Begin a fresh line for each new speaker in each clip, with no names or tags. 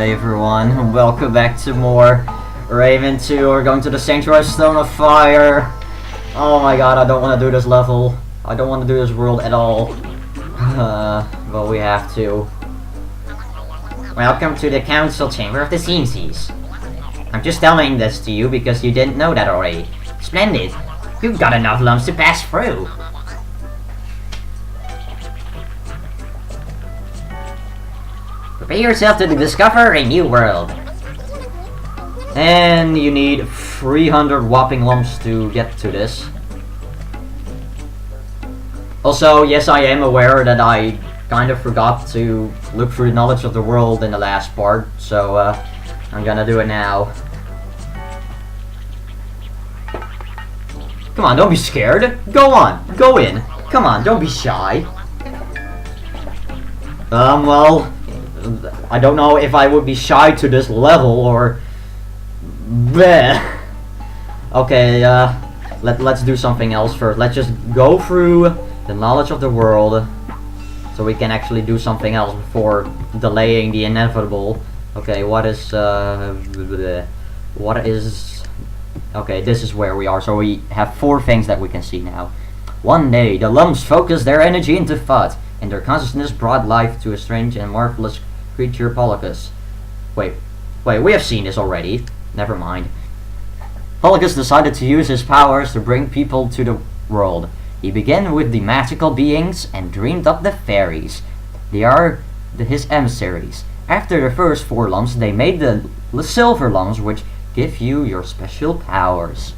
Hey everyone, welcome back to more Rayman 2. We're going to the Sanctuary Stone of Fire. Oh my god, I don't want to do this level. I don't want to do this world at all. But we have to. Welcome to the Council Chamber of the Senses. I'm just telling this to you because you didn't know that already. Splendid. You've got enough lumps to pass through. Prepare yourself to discover a new world. And you need 300 whopping lumps to get to this. Also, yes, I am aware that I kind of forgot to look through knowledge of the world in the last part, so I'm gonna do it now. Come on, don't be scared. Go on, go in. Come on, don't be shy. Well, I don't know if I would be shy to this level or... Bleh. Okay, let's do something else first. Let's just go through the knowledge of the world so we can actually do something else before delaying the inevitable. Okay, what is... Okay, this is where we are. So we have 4 things that we can see now. One day, the lumps focused their energy into thought, and their consciousness brought life to a strange and marvelous creature, Polycus. Wait, we have seen this already. Never mind. Polycus decided to use his powers to bring people to the world. He began with the magical beings and dreamed up the fairies. They are his emissaries. After the first 4 lumps, they made the silver lumps, which give you your special powers.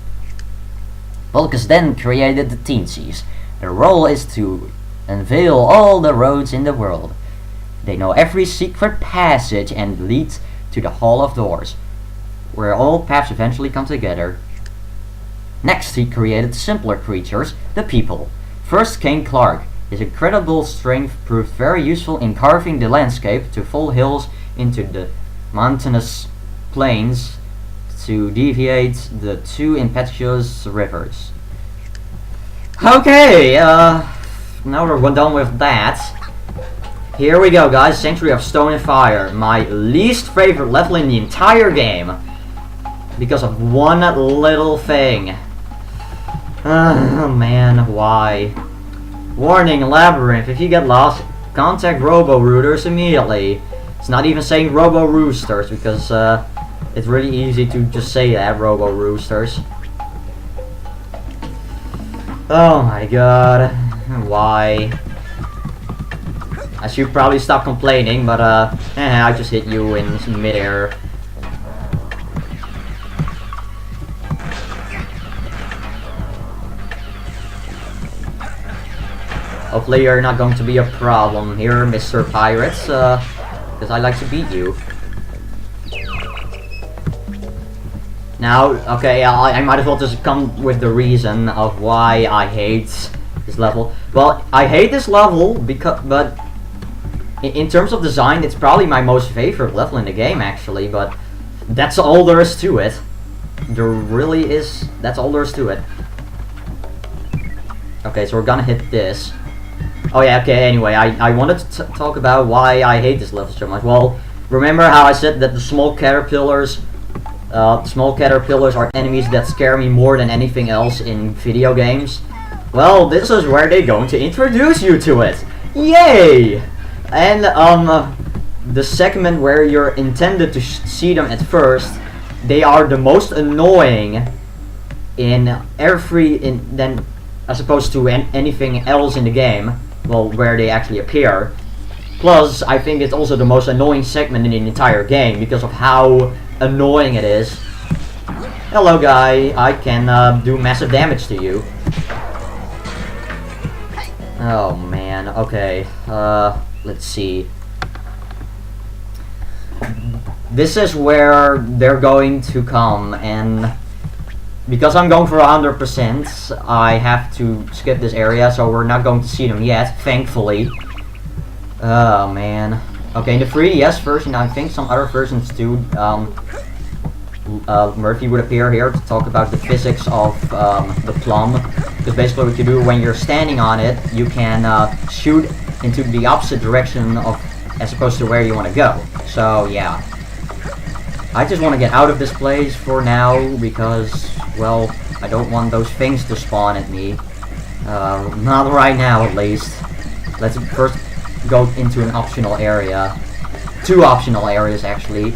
Polycus then created the Teensies. Their role is to unveil all the roads in the world. They know every secret passage and lead to the Hall of Doors, where all paths eventually come together. Next, he created simpler creatures, the people. First came Clark. His incredible strength proved very useful in carving the landscape to full hills into the mountainous plains to deviate the 2 impetuous rivers. Okay, now we're done with that. Here we go, guys. Sanctuary of Stone and Fire. My least favorite level in the entire game. Because of one little thing. Oh man, why? Warning, Labyrinth. If you get lost, contact Robo-Rooters immediately. It's not even saying Robo-Roosters because it's really easy to just say that, Robo-Roosters. Oh my god. Why? I should probably stop complaining, but I just hit you in midair. Hopefully you're not going to be a problem here, Mr. Pirates, because I like to beat you. Now, okay, I might as well just come with the reason of why I hate this level. Well, I hate this level but in terms of design, it's probably my most favorite level in the game, actually, but that's all there is to it. There really is, that's all there is to it. Okay, so we're gonna hit this. Oh yeah, okay, anyway, I wanted to talk about why I hate this level so much. Well, remember how I said that the small caterpillars are enemies that scare me more than anything else in video games? Well, this is where they're going to introduce you to it. Yay! And the segment where you're intended to see them at first, they are the most annoying in then as opposed to anything else in the game. Well, where they actually appear. Plus, I think it's also the most annoying segment in the entire game because of how annoying it is. Hello, guy. I can do massive damage to you. Oh man. Okay. Let's see. This is where they're going to come, and because I'm going for 100%, I have to skip this area, so we're not going to see them yet, thankfully. Oh man. Okay, in the 3DS version, I think some other versions too, Murphy would appear here to talk about the physics of the plum. Because basically what you do when you're standing on it, you can shoot into the opposite direction of as opposed to where you want to go. So yeah. I just want to get out of this place for now because, well, I don't want those things to spawn at me. Not right now, at least. Let's first go into an optional area. 2 optional areas, actually.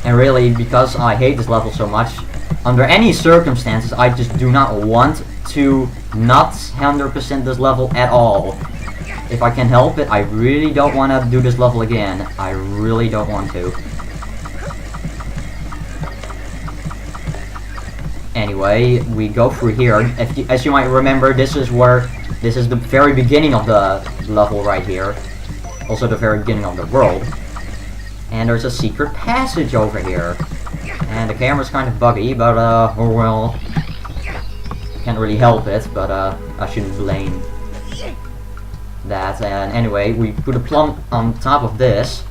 And really, because I hate this level so much, under any circumstances, I just do not want to not 100% this level at all. If I can help it, I really don't want to do this level again. I really don't want to. Anyway, we go through here. As you might remember, this is the very beginning of the level right here. Also the very beginning of the world. And there's a secret passage over here. And the camera's kind of buggy, but oh well. Can't really help it, but I shouldn't blame that. And anyway, we put a plum on top of this.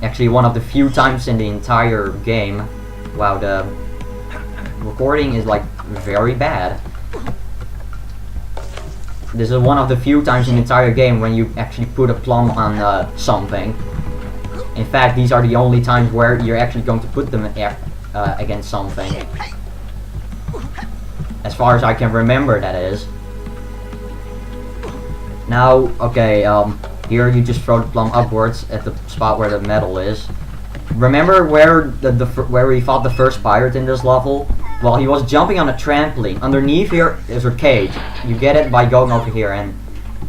Actually, one of the few times in the entire game. Wow, the recording is like very bad. This is one of the few times in the entire game when you actually put a plum on something. In fact, these are the only times where you're actually going to put them against something. As far as I can remember, that is. Now, okay, here you just throw the plum upwards at the spot where the metal is. Remember where where we fought the first pirate in this level? Well, he was jumping on a trampoline. Underneath here is a cage. You get it by going over here, and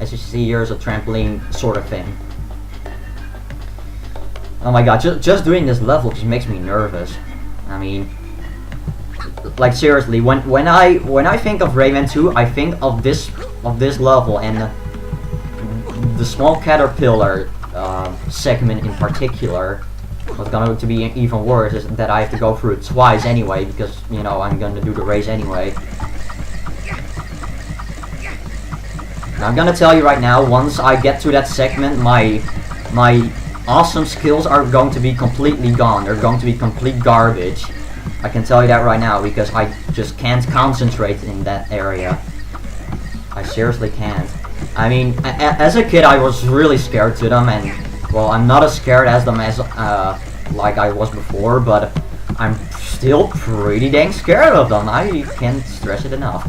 as you see, here's a trampoline sort of thing. Oh my god, just doing this level just makes me nervous. I mean, like seriously, when I think of Rayman 2, I think of this level and the small caterpillar segment in particular. What's going to be even worse is that I have to go through it twice anyway, because, you know, I'm going to do the race anyway. Now, I'm going to tell you right now, once I get to that segment, my awesome skills are going to be completely gone. They're going to be complete garbage. I can tell you that right now, because I just can't concentrate in that area. I seriously can't. I mean, as a kid, I was really scared to them, and well, I'm not as scared as them as like I was before, but I'm still pretty dang scared of them. I can't stress it enough.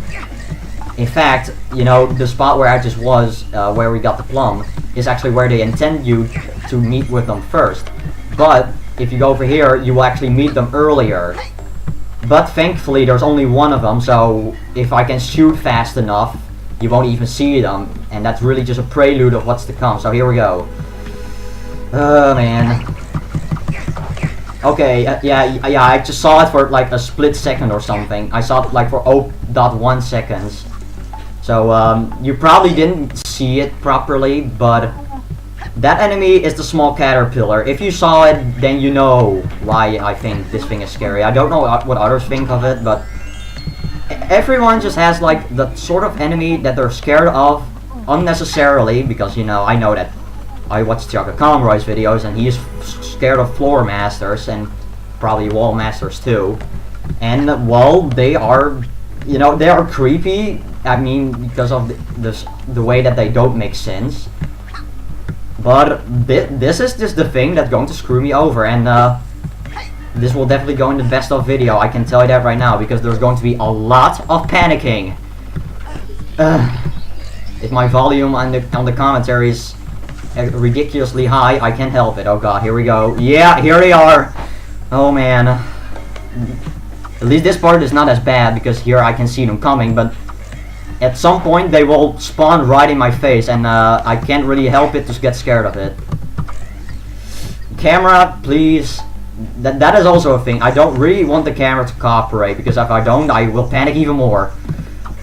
In fact, you know, the spot where I just was, where we got the plum, is actually where they intend you to meet with them first. But if you go over here, you will actually meet them earlier. But thankfully, there's only one of them, so if I can shoot fast enough, you won't even see them, and that's really just a prelude of what's to come. So here we go. Oh man. Okay, yeah, I just saw it for like a split second or something. I saw it like for 0.1 seconds. So you probably didn't see it properly, but that enemy is the small caterpillar. If you saw it, then you know why I think this thing is scary. I don't know what others think of it, but everyone just has like the sort of enemy that they're scared of unnecessarily, because, you know, I know that I watched Chaka Conroy's videos, and he's scared of floor masters and probably wall masters too. And well, they are, you know, they are creepy. I mean, because of the way that they don't make sense. But this is just the thing that's going to screw me over, and this will definitely go in the best of video. I can tell you that right now, because there's going to be a lot of panicking. If my volume on the commentary is ridiculously high, I can't help it. Oh god, here we go. Yeah, here they are. Oh man. At least this part is not as bad, because here I can see them coming, but at some point they will spawn right in my face, and I can't really help it to get scared of it. Camera, please. That is also a thing. I don't really want the camera to cooperate, because if I don't, I will panic even more.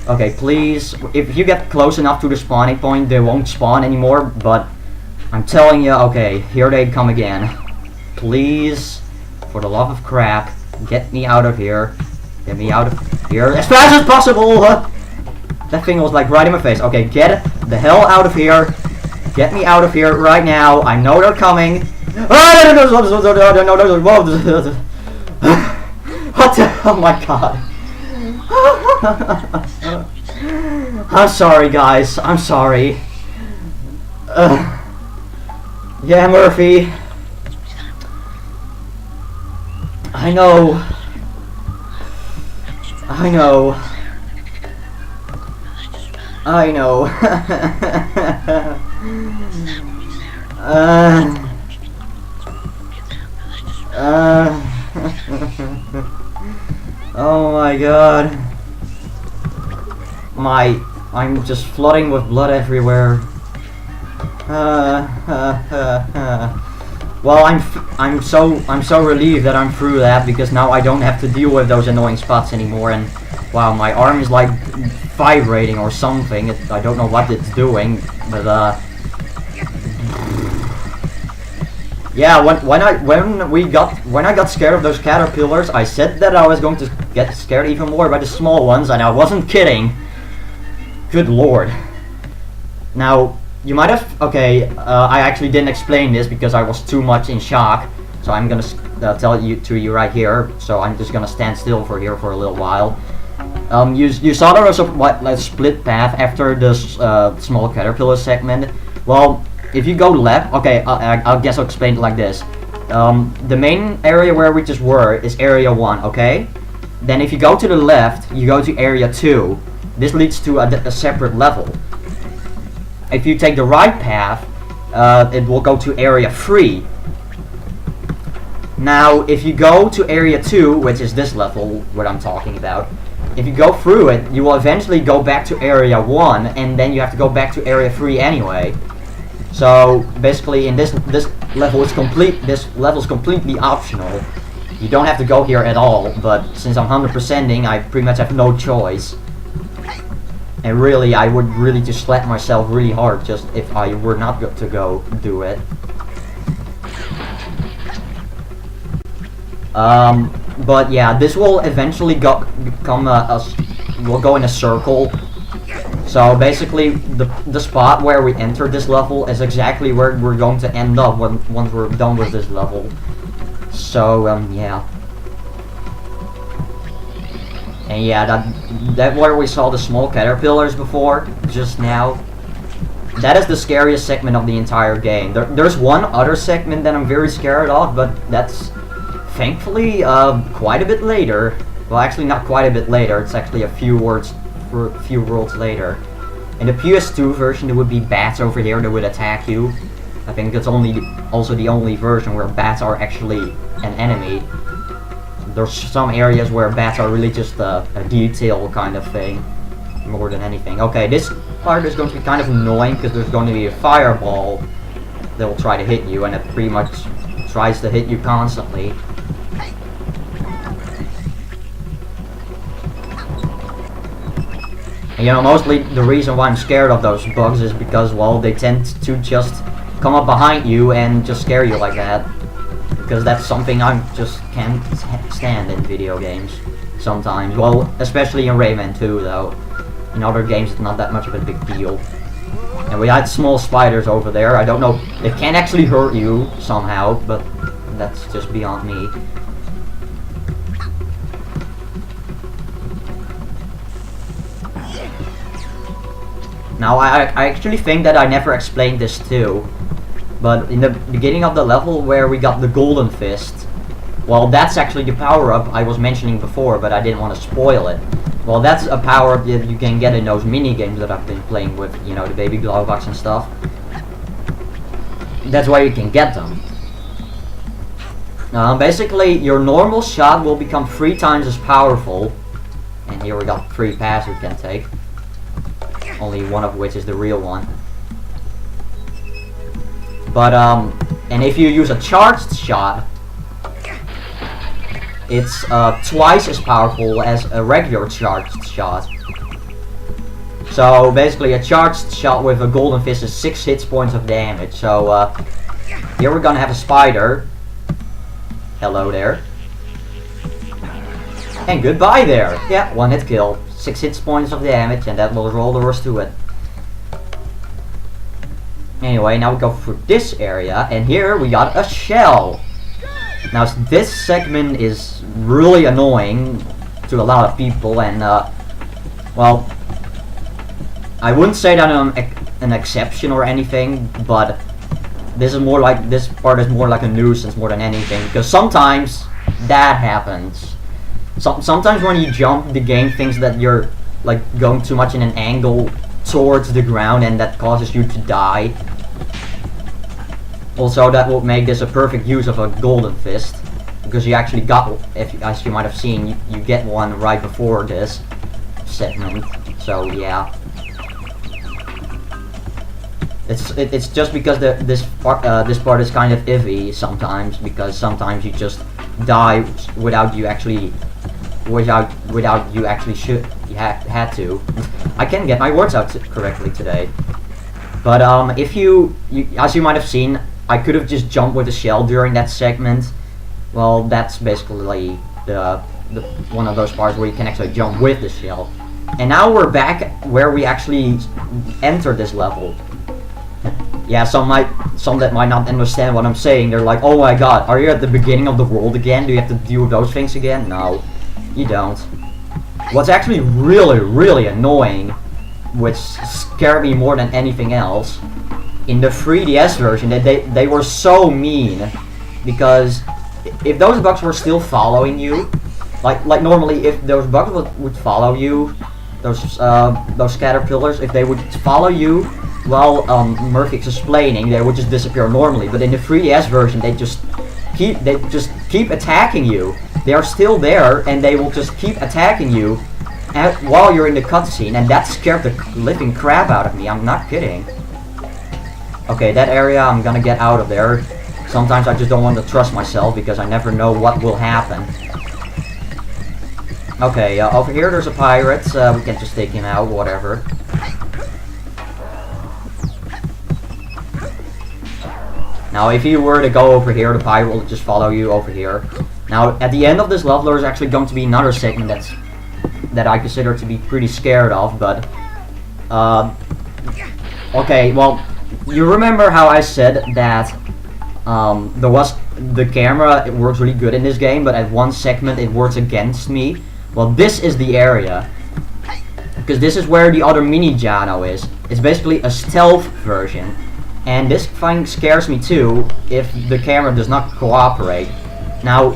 Okay, please. If you get close enough to the spawning point, they won't spawn anymore, but I'm telling you, okay, here they come again. Please, for the love of crap, get me out of here. Get me out of here as fast as possible! That thing was like right in my face. Okay, get the hell out of here. Get me out of here right now. I know they're coming. What the? Oh my god. I'm sorry, guys. I'm sorry. Yeah, Murphy. I know. I know. I know. Oh my god. I'm just flooding with blood everywhere. Well, I'm so relieved that I'm through that, because now I don't have to deal with those annoying spots anymore. And wow, my arm is like vibrating or something. I don't know what it's doing, but yeah. When I got scared of those caterpillars, I said that I was going to get scared even more by the small ones, and I wasn't kidding. Good lord. Now, you might have... Okay, I actually didn't explain this because I was too much in shock. So I'm gonna tell you right here. So I'm just gonna stand still for a little while. You saw there was a split path after this small caterpillar segment. Well, if you go left... Okay, I guess I'll explain it like this. The main area where we just were is area 1, okay? Then if you go to the left, you go to area 2. This leads to a separate level. If you take the right path, it will go to area 3. Now, if you go to area 2, which is this level, what I'm talking about, if you go through it, you will eventually go back to area 1, and then you have to go back to area 3 anyway. So basically, in this level is completely optional. You don't have to go here at all, but since I'm 100%ing, I pretty much have no choice. And really, I would really just slap myself really hard just if I were not to go do it. But yeah, this will eventually will go in a circle. So basically, the spot where we entered this level is exactly where we're going to end up once we're done with this level. So yeah. And yeah, that where we saw the small caterpillars before, just now. That is the scariest segment of the entire game. There's one other segment that I'm very scared of, but that's thankfully quite a bit later. Well, actually not quite a bit later. It's actually a few worlds later. In the PS2 version, there would be bats over here that would attack you. I think it's also the only version where bats are actually an enemy. There's some areas where bats are really just a detail kind of thing, more than anything. Okay, this part is going to be kind of annoying because there's going to be a fireball that will try to hit you, and it pretty much tries to hit you constantly. And, you know, mostly the reason why I'm scared of those bugs is because, well, they tend to just come up behind you and just scare you like that. Because that's something I just can't stand in video games sometimes. Well, especially in Rayman 2, though. In other games, it's not that much of a big deal. And we had small spiders over there. I don't know. They can actually hurt you somehow, but that's just beyond me. Now, I actually think that I never explained this too. But in the beginning of the level where we got the golden fist, well, that's actually the power-up I was mentioning before, but I didn't want to spoil it. Well, that's a power-up that you can get in those mini-games that I've been playing with, you know, the baby glove box and stuff. That's where you can get them. Basically, your normal shot will become 3 times as powerful. And here we got 3 paths we can take. Only one of which is the real one. But, and if you use a charged shot, it's twice as powerful as a regular charged shot. So basically a charged shot with a golden fist is 6 hit points of damage. So here we're gonna have a spider. Hello there. And goodbye there. Yeah, 1 hit kill. 6 hit points of damage, and that will roll the rest to it. Anyway, now we go through this area, and here we got a shell. Now, this segment is really annoying to a lot of people, and, well, I wouldn't say that I'm an exception or anything, but This part is more like a nuisance more than anything, because sometimes that happens. Sometimes when you jump, the game thinks that you're like going too much in an angle towards the ground, and that causes you to die. Also, that will make this a perfect use of a golden fist, because you actually got, as you might have seen, you get one right before this segment. So yeah. It's just because this part is kind of iffy sometimes, because sometimes you just die without you actually had to. I can't get my words out correctly today. But if you as you might have seen, I could have just jumped with a shell during that segment. Well, that's basically the one of those parts where you can actually jump with the shell. And now we're back where we actually entered this level. Yeah, some that might not understand what I'm saying. They're like, oh my god, are you at the beginning of the world again? Do you have to deal with those things again? No, you don't. What's actually really annoying, which scared me more than anything else, in the 3DS version, that they were so mean, because if those bugs were still following you, like normally if those bugs would follow you, those caterpillars, if they would follow you while Murphy's explaining, they would just disappear normally. But in the 3DS version, they just keep attacking you. They are still there, and they will just keep attacking you while you're in the cutscene, and that scared the living crap out of me. I'm not kidding. Okay, that area, I'm gonna get out of there. Sometimes I just don't want to trust myself, because I never know what will happen. Okay, over here there's a pirate. We can just take him out, whatever. Now, if you were to go over here, the pirate will just follow you over here. Now, at the end of this level, there's actually going to be another segment that I consider to be pretty scared of, but... okay, well, you remember how I said that the camera, it works really good in this game, but at one segment it works against me? Well, this is the area. Because this is where the other mini Jano is. It's basically a stealth version. And this thing scares me too if the camera does not cooperate. Now,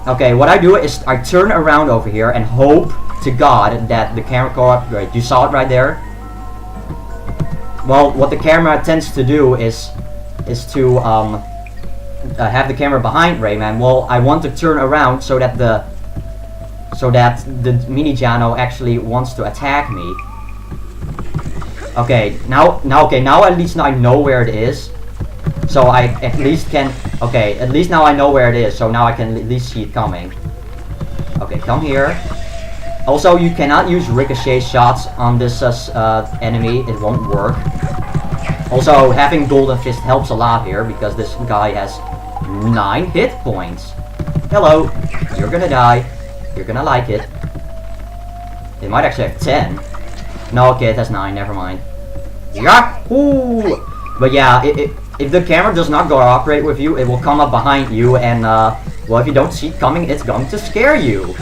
okay, what I do is I turn around over here and hope to God that the camera cooperates. You saw it right there? Well, what the camera tends to do is to have the camera behind Rayman. Well, I want to turn around so that the mini Jano actually wants to attack me. Okay, now at least I know where it is. So I at least can, okay, at least now I know where it is, so now I can at least see it coming. Okay, come here. Also, you cannot use ricochet shots on this enemy, it won't work. Also, having Golden Fist helps a lot here, because this guy has 9 hit points. Hello, you're gonna die. You're gonna like it. It might actually have 10. No, okay, it has 9, never mind. Yahoo! But yeah, if the camera does not cooperate with you, it will come up behind you, and well, if you don't see it coming, it's going to scare you.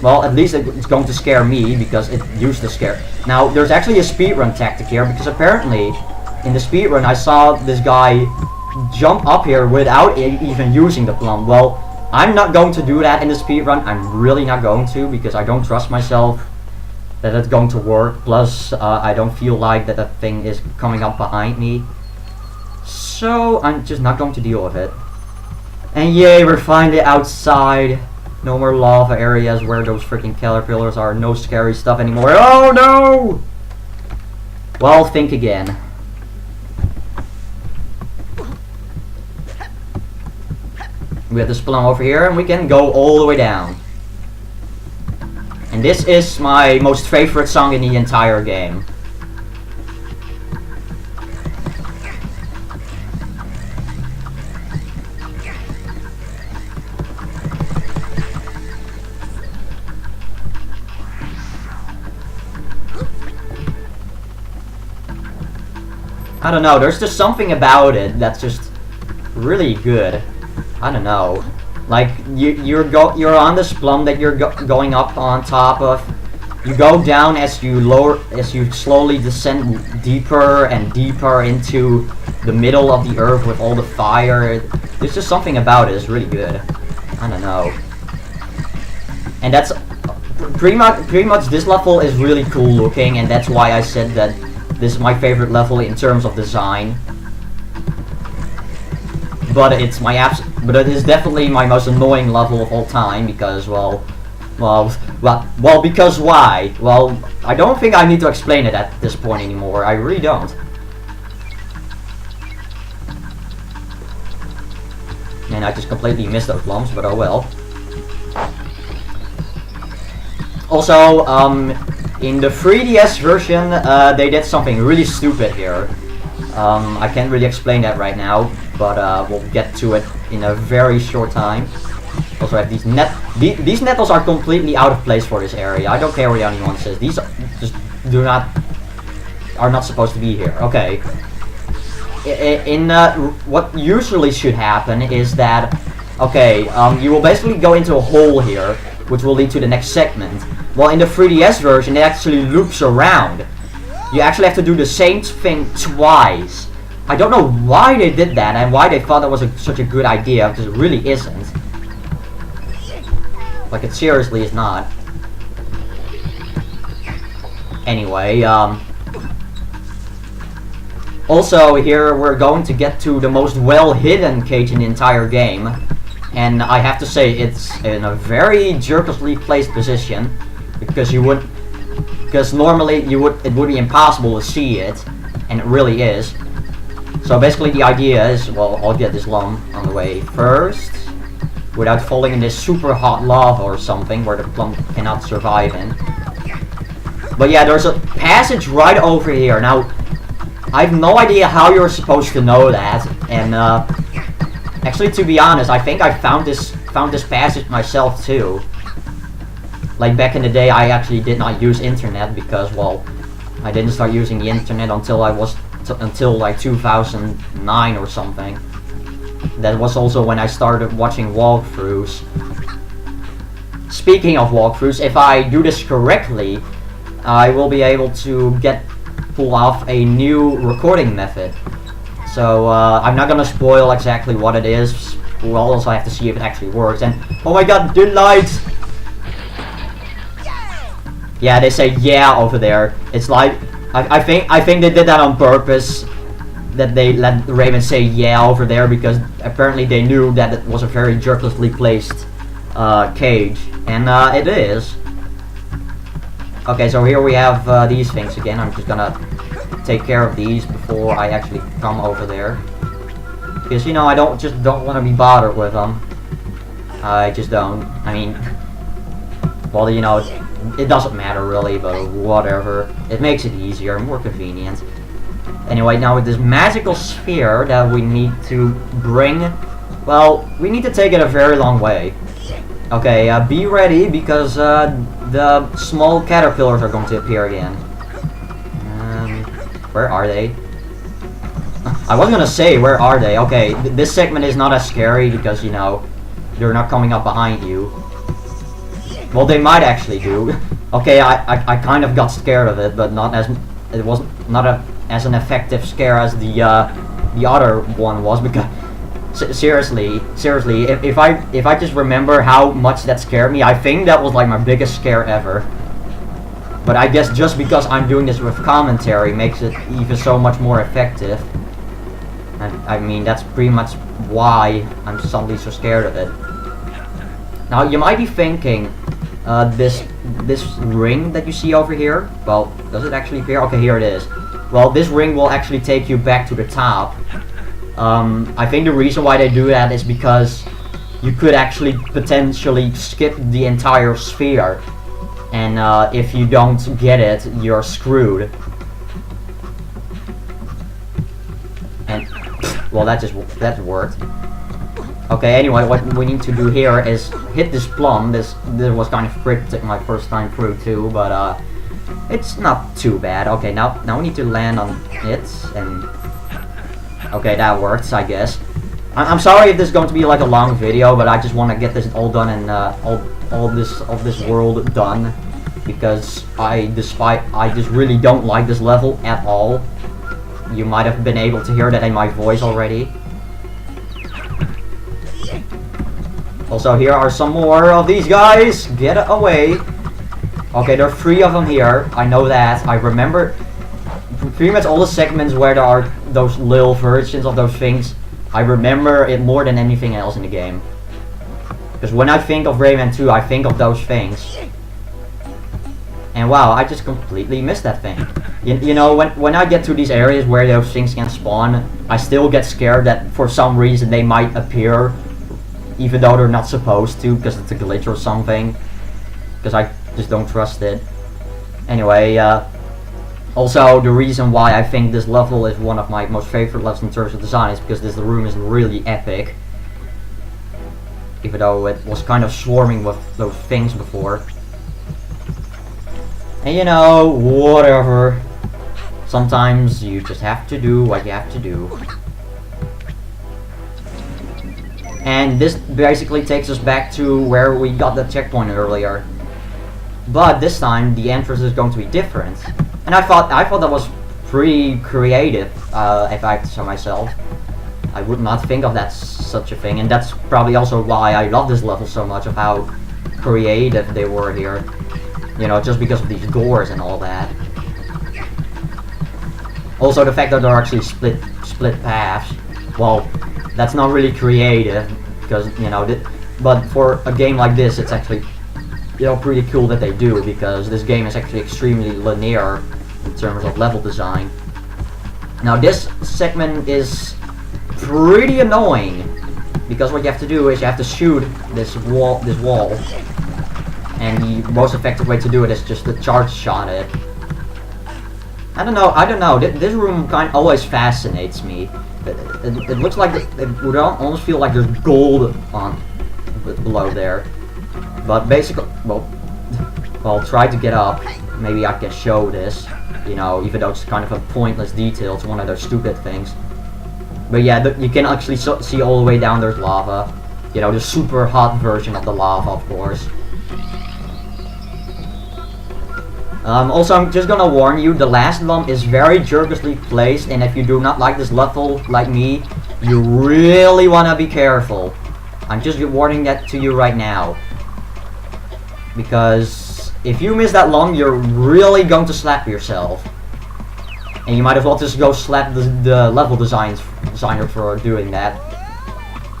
Well, at least it's going to scare me, because it used to scare. Now, there's actually a speedrun tactic here, because apparently, in the speedrun, I saw this guy jump up here without even using the plum. Well, I'm not going to do that in the speedrun. I'm really not going to, because I don't trust myself that it's going to work. Plus, I don't feel like that thing is coming up behind me. So, I'm just not going to deal with it. And yay, we're finally outside. No more lava areas where those freaking caterpillars are. No scary stuff anymore. Oh no! Well, think again. We have this plum over here, and we can go all the way down. And this is my most favorite song in the entire game. I don't know, there's just something about it that's just really good. I don't know. Like, you're on this plum that you're going up on top of. You go down as you slowly descend deeper and deeper into the middle of the earth with all the fire. There's just something about it. It's really good. I don't know. And that's pretty much this level is really cool looking, and that's why I said that this is my favorite level in terms of design. But it is definitely my most annoying level of all time because, well, because why? Well, I don't think I need to explain it at this point anymore. I really don't. And I just completely missed those lumps, but oh well. Also, in the 3DS version, they did something really stupid here. I can't really explain that right now, but we'll get to it in a very short time. Also, I have these nettles are completely out of place for this area. I don't care what anyone says. These just are not supposed to be here. Okay. What usually should happen is that, okay, you will basically go into a hole here, which will lead to the next segment. Well, in the 3DS version, it actually loops around. You actually have to do the same thing twice. I don't know why they did that and why they thought that was such a good idea, because it really isn't. Like, it seriously is not. Anyway, also, here we're going to get to the most well-hidden cage in the entire game. And I have to say, it's in a very jerkily placed position. Because normally it would be impossible to see it. And it really is. So basically the idea is, well, I'll get this lump on the way first. Without falling in this super hot lava or something where the plum cannot survive in. But yeah, there's a passage right over here. Now, I have no idea how you're supposed to know that, and actually, to be honest, I think I found this passage myself too. Like back in the day, I actually did not use internet because, well, I didn't start using the internet until like 2009 or something. That was also when I started watching walkthroughs. Speaking of walkthroughs, if I do this correctly, I will be able to pull off a new recording method. So I'm not gonna spoil exactly what it is. We'll also have to see if it actually works. And oh my god, the lights! Yeah, they say yeah over there. It's like I think they did that on purpose. That they let Rayman say yeah over there because apparently they knew that it was a very jerklessly placed cage, and it is. Okay, so here we have these things again. I'm just gonna take care of these before I actually come over there, because you know I don't want to be bothered with them. I just don't. I mean, well, you know, it doesn't matter really, but whatever. It makes it easier, more convenient. Anyway, now with this magical sphere that we need to bring, well, we need to take it a very long way. Okay, be ready because the small caterpillars are going to appear again. Where are they? I was gonna say, where are they? Okay, this segment is not as scary because, you know, they're not coming up behind you. Well, they might actually do. Okay, I kind of got scared of it, but not as it was not as an effective scare as the other one was, because seriously, if I just remember how much that scared me, I think that was like my biggest scare ever. But I guess just because I'm doing this with commentary makes it even so much more effective. And I mean, that's pretty much why I'm suddenly so scared of it. Now you might be thinking, this ring that you see over here, well, does it actually appear? Okay, here it is. Well, this ring will actually take you back to the top. I think the reason why they do that is because you could actually potentially skip the entire sphere. And if you don't get it, you're screwed. And, well, that worked. Okay, anyway, what we need to do here is hit this plum. This was kind of cryptic my first time through too, but it's not too bad. Okay, now we need to land on it, and okay, that works, I guess. I'm sorry if this is going to be like a long video, but I just want to get this all done and all this world done, because I just really don't like this level at all. You might have been able to hear that in my voice already. Also, here are some more of these guys. Get away. Okay, there are 3 of them here. I know that. I remember pretty much all the segments where there are those little versions of those things. I remember it more than anything else in the game. Because when I think of Rayman 2, I think of those things. And wow, I just completely missed that thing. You know, when I get to these areas where those things can spawn, I still get scared that for some reason they might appear, even though they're not supposed to, because it's a glitch or something. Because I just don't trust it. Anyway, also the reason why I think this level is one of my most favorite levels in terms of design is because this room is really epic. Even though it was kind of swarming with those things before. And you know, whatever. Sometimes you just have to do what you have to do. And this basically takes us back to where we got the checkpoint earlier. But this time the entrance is going to be different. And I thought that was pretty creative, if I have to say myself. I would not think of that such a thing, and that's probably also why I love this level so much, of how creative they were here. You know, just because of these doors and all that. Also the fact that there are actually split paths. Well, that's not really creative, because, you know, but for a game like this, it's actually, you know, pretty cool that they do, because this game is actually extremely linear in terms of level design. Now this segment is pretty annoying, because what you have to do is you have to shoot this wall, and the most effective way to do it is just to charge shot it. I don't know, this room kind of always fascinates me. It looks like it would almost feel like there's gold on below there. But basically, well, I'll try to get up. Maybe I can show this, you know, even though it's kind of a pointless detail. It's one of those stupid things. But yeah, you can actually see all the way down there's lava. You know, the super hot version of the lava, of course. Also, I'm just gonna warn you, the last lump is very jerkishly placed, and if you do not like this level, like me, you really wanna be careful. I'm just warning that to you right now. Because if you miss that lump, you're really going to slap yourself. And you might as well just go slap the level designer for doing that.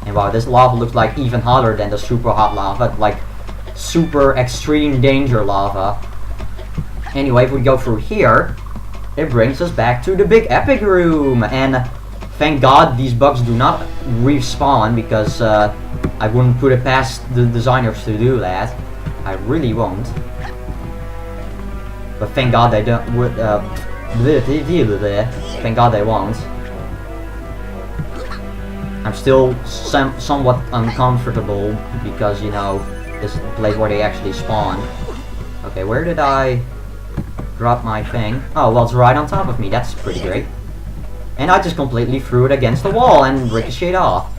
And wow, this lava looks like even hotter than the super hot lava, like super extreme danger lava. Anyway, if we go through here, it brings us back to the big epic room. And thank God these bugs do not respawn, because I wouldn't put it past the designers to do that. I really won't. But thank God they don't. Thank God they won't. I'm still somewhat uncomfortable because, you know, this is the place where they actually spawn. Okay, where did I drop my thing? Oh, well, it's right on top of me. That's pretty great. And I just completely threw it against the wall and ricocheted off.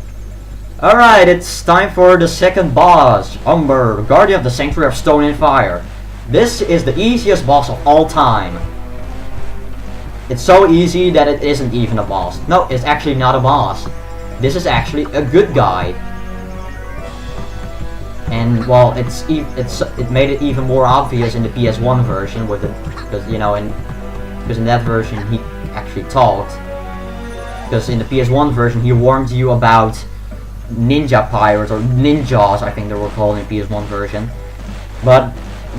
Alright, it's time for the second boss, Umber, Guardian of the Sanctuary of Stone and Fire. This is the easiest boss of all time. It's so easy that it isn't even a boss. No, it's actually not a boss. This is actually a good guy. And well, it made it even more obvious in the PS1 version with it, because you know, because in that version he actually talked. Because in the PS1 version he warned you about ninja pirates, or ninjas I think they were called in the PS1 version. But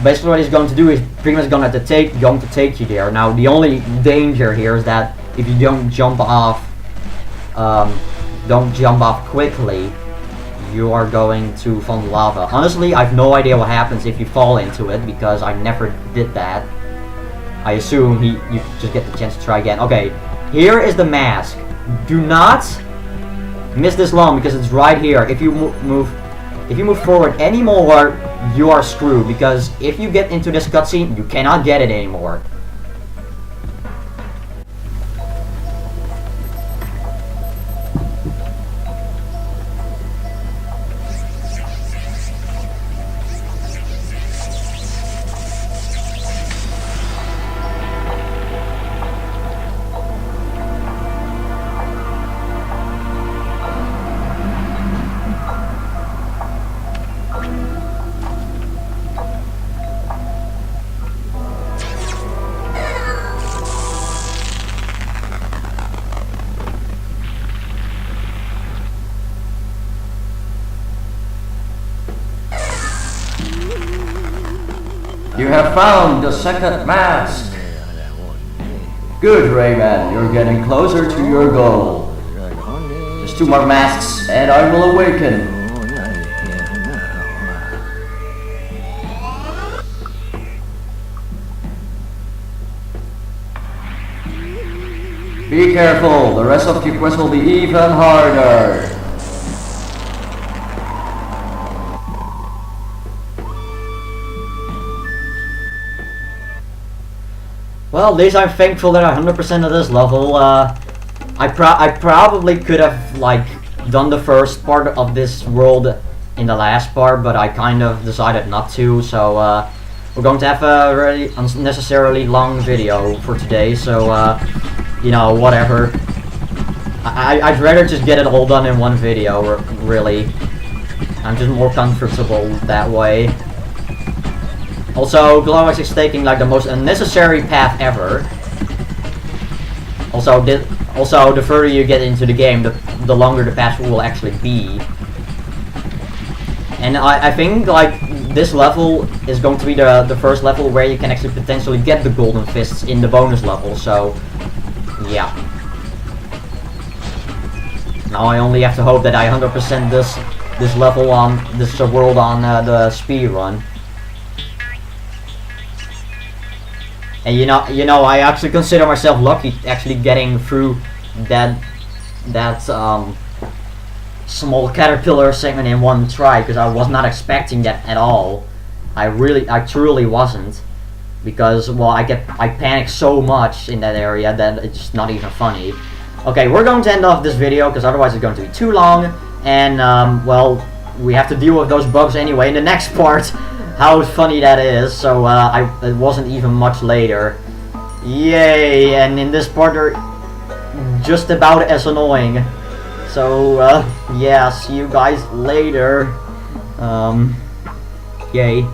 basically what he's going to do is pretty much going to take you there. Now the only danger here is that if you don't jump off quickly, you are going to fall in lava. Honestly, I have no idea what happens if you fall into it, because I never did that. I assume you just get the chance to try again. Okay, here is the mask. Do not miss this lump, because it's right here. If you move forward anymore, you are screwed, because if you get into this cutscene, you cannot get it anymore. you have found the second mask. Good, Rayman, you're getting closer to your goal. Just 2 more masks and I will awaken. Be careful, the rest of your quest will be even harder. Well, at least I'm thankful that I 100% of this level. I probably could have like done the first part of this world in the last part, but I kind of decided not to. So we're going to have a really unnecessarily long video for today. So you know, whatever. I'd rather just get it all done in one video. Really, I'm just more comfortable that way. Also, Glowax is taking like the most unnecessary path ever. Also, the further you get into the game, the longer the path will actually be. And I think like this level is going to be the first level where you can actually potentially get the golden fists in the bonus level. So, yeah. Now I only have to hope that I 100% this level on this world on the speed run. And you know, I actually consider myself lucky actually getting through that small caterpillar segment in one try, because I was not expecting that at all. I truly wasn't, because well, I panicked so much in that area that it's not even funny. Okay, we're going to end off this video because otherwise it's going to be too long, and well, we have to deal with those bugs anyway in the next part. How funny that is. So it wasn't even much later. Yay! And in this part they're just about as annoying. So yeah, see you guys later. Yay.